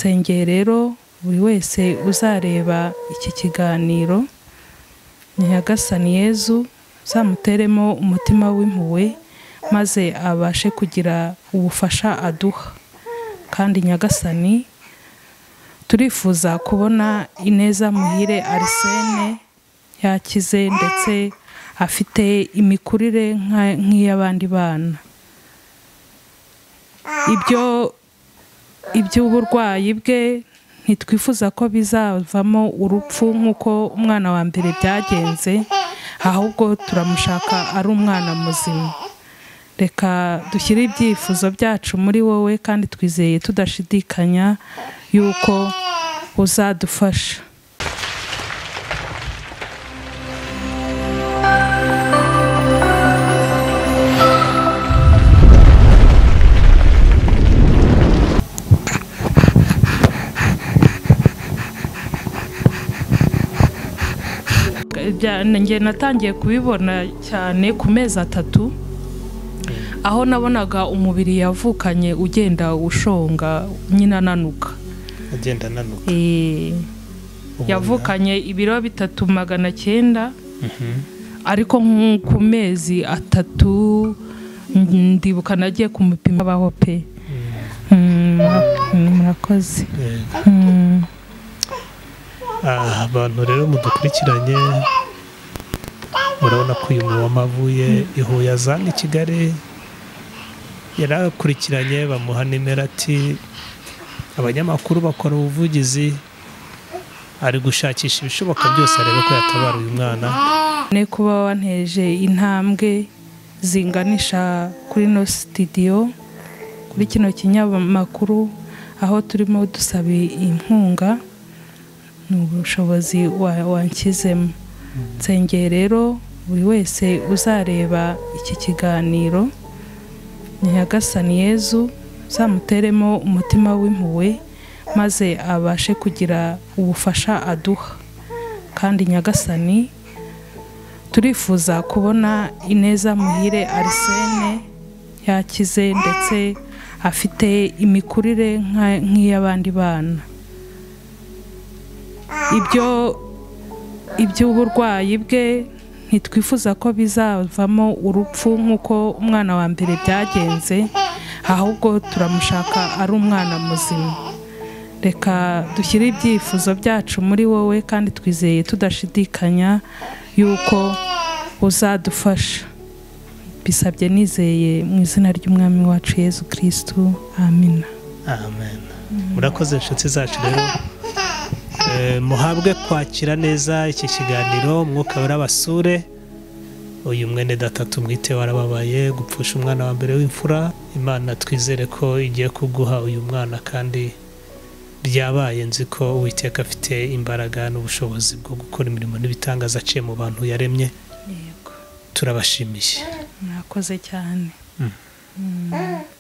nsengeye rero buri wese uzareba iki kiganiro Nyagasani Yezu zamuteremo umutima w'impuhwe maze abashe kugira ubufasha aduha. Kandi Nyagasani turifuza kubona Ineza Muhire Arsene yakize ndetse afite imikurire nk'iy'abandi bana. Iby'uburwayi bwe ntitwifuza ko bizavamo urupfu nk'uko umwana wa mbere byagenze, ahubwo turamushaka ari umwana muzima. Reka dushyire ibyifuzo byacu muri wowe kandi twizeye tudashidikanya yuko uzadufasha. Njye natangiye kubibona cyane ku mezi 3 aho nabonaga umubiri yavukanye ugenda ushonga nyina nanuka. Agenda nanuka. Yavukanye ibiro 3,900 ariko ku mezi 3 ndibuka nagiye kumupima baho pe. Murakoze. Abantu rero mudukurikiranye murabona ko uyu mama avuye ihuye azana Kigali, yarakurikiranye bamuha nimero ati abanyamakuru bakora ubuvugizi, ari gushakisha ibishoboka byose arebe ko yatabara uyu mwana. Ne kuba wanteje intambwe zinganisha kuri no studio kuri kino kinyamakuru aho turimo dusabe inkunga n'ubushobozi wankizemo. Nsengeye rero buri wese uzareba iki kiganiro Nyagasani Yezu zamuteremo umutima w'impuhwe maze abashe kugira ubufasha aduha. Kandi Nyagasani turifuza kubona Ineza Muhire Arsene yakize ndetse afite imikurire nk'iy'abandi bana. Iby'uburwayi bwe ntitwifuza ko bizavamo urupfu nk'uko umwana wa mbere byagenze, ahubwo turamushaka ari umwana muzima. Reka dushyire ibyifuzo byacu muri wowe kandi twizeye tudashidikanya yuko uzadufasha. Bisabye nizeye mu izina ry'umwami wacu Yezu Kristo. Amen. Amen. Murakoze inshuti zacu rero. Muhabwe kwakira neza iki kiganiro, mwuka w'abasure. Uyu mwene data tumwite warababaye gupfusha umwana wa mbere w'imfura. Imana twizere ko igiye kuguha uyu mwana kandi byabaye, nzi ko Uwiteka afite imbaraga n'ubushobozi bwo gukora imirimo n'ibitangaza aciye mu bantu yaremye. Yego. Turabashimiye. Murakoze cyane.